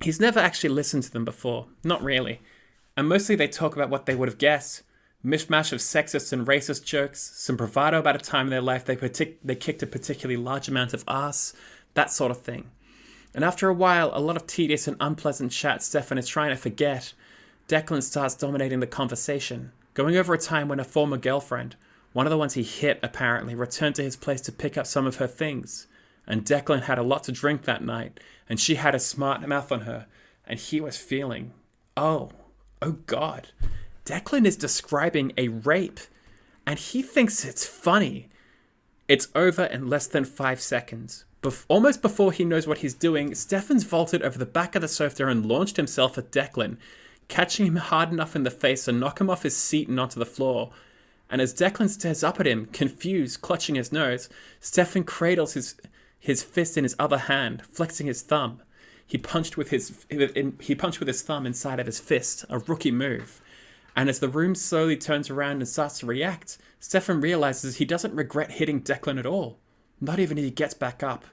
He's never actually listened to them before, not really, and mostly they talk about what they would have guessed. Mishmash of sexist and racist jokes, some bravado about a time in their life they kicked a particularly large amount of ass, that sort of thing. And after a while, a lot of tedious and unpleasant chat Stefan is trying to forget, Declan starts dominating the conversation, going over a time when a former girlfriend, one of the ones he hit apparently, returned to his place to pick up some of her things. And Declan had a lot to drink that night, and she had a smart mouth on her, and he was feeling, oh God. Declan is describing a rape, and he thinks it's funny. It's over in less than 5 seconds. Almost before he knows what he's doing, Stefan's vaulted over the back of the sofa and launched himself at Declan, catching him hard enough in the face to knock him off his seat and onto the floor. And as Declan stares up at him, confused, clutching his nose, Stefan cradles his fist in his other hand, flexing his thumb. He punched with his thumb inside of his fist, a rookie move. And as the room slowly turns around and starts to react, Stefan realizes he doesn't regret hitting Declan at all. Not even if he gets back up.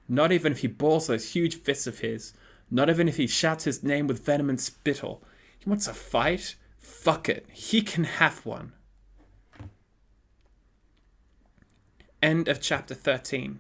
Not even if he balls those huge fists of his. Not even if he shouts his name with venom and spittle. He wants a fight? Fuck it. He can have one. End of chapter 13.